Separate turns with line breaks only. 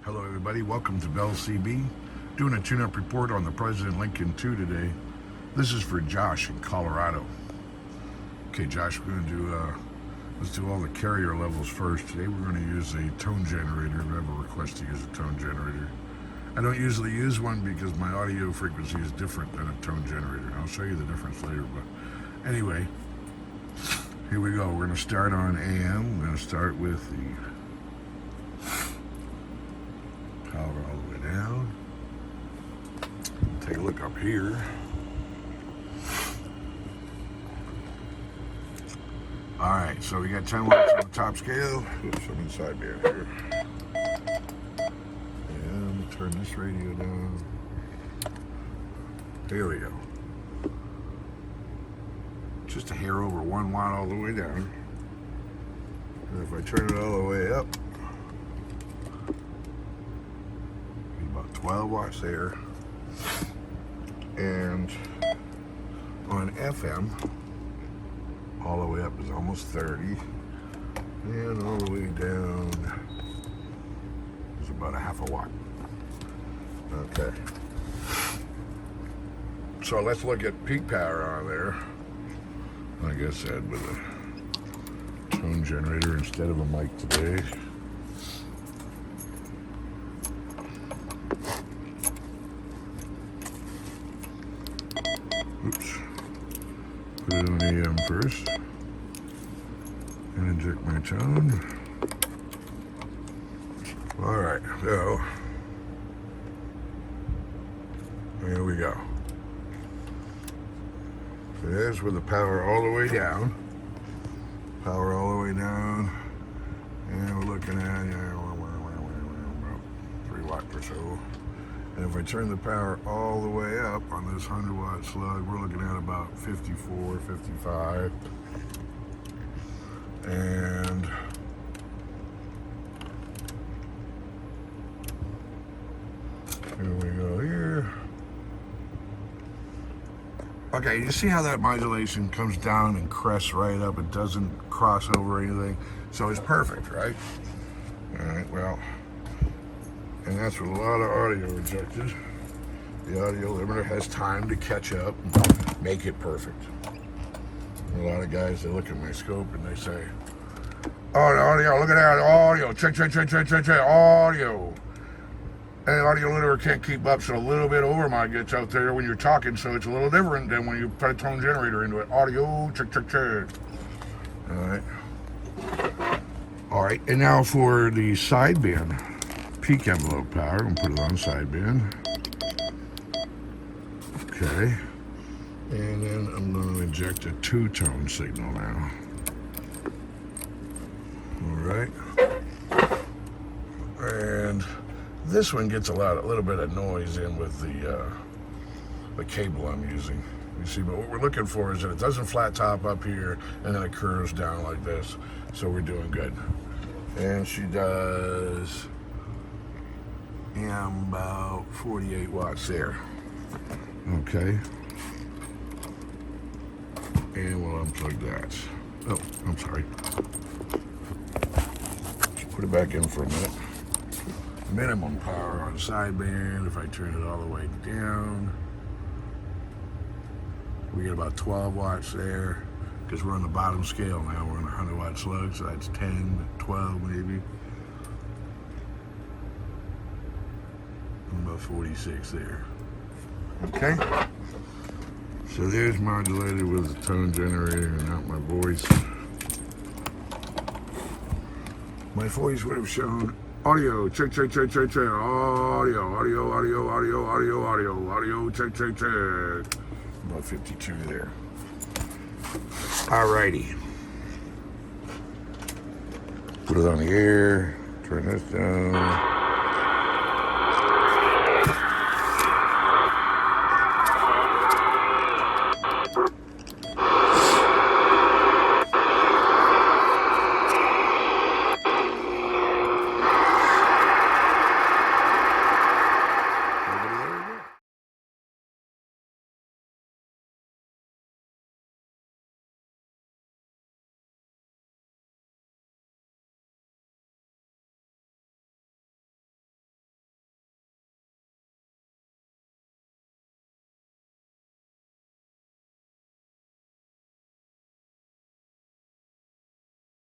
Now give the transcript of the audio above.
Hello everybody, welcome to Bell CB. Doing a tune-up report on the President Lincoln 2 today. This is for Josh in Colorado. Okay Josh, we're going to do, let's do all the carrier levels first. Today we're going to use a tone generator. We have a request to use a tone generator. I don't usually use one because my audio frequency is different than a tone generator. I'll show you the difference later, but anyway, here we go. We're going to start on AM. We're going to start with the power all the way down. Take a look up here. Alright, so we got 10 watts on the top scale. Oops, I'm inside band here. And turn this radio down. There we go. Just a hair over 1 watt all the way down. And if I turn it all the way up, 12 watts there, and on FM all the way up is almost 30, and all the way down is about a half a watt. Okay, so let's look at peak power on there. Like I said, with a tone generator instead of a mic today. Oops. Put it on AM first. And inject my tone. Alright, so here we go. So there's with the power all the way down. Power all the way down. And we're looking at 3 watts or so. And if I turn the power all the way up on this 100 watt slug, we're looking at about 54, 55. And here we go here. Okay, you see how that modulation comes down and crests right up? It doesn't cross over anything. So it's perfect, right? All right, well, and that's what a lot of audio rejected. The audio limiter has time to catch up and make it perfect. And a lot of guys, they look at my scope and they say, oh, the audio, look at that audio, check, audio. And the audio limiter can't keep up, so a little bit overmod gets out there when you're talking, so it's a little different than when you put a tone generator into it. Audio, check. All right, and now for the sideband. Peak envelope power, I'm gonna put it on sideband. Okay. And then I'm gonna inject a 2-tone signal now. Alright. And this one gets a little bit of noise in with the cable I'm using. You see, but what we're looking for is that it doesn't flat top up here and then it curves down like this. So we're doing good. And she does about 48 watts there. Okay. And we'll unplug that. Oh, I'm sorry. Just put it back in for a minute. Minimum power on sideband. If I turn it all the way down, we get about 12 watts there. Because we're on the bottom scale now. We're on a 100 watt slug, so that's 10, 12 maybe. About 46 there. Okay. So there's modulated with the tone generator and not my voice. My voice would have shown audio, check. Audio, check. About 52 there. Alrighty. Put it on the air, turn this down.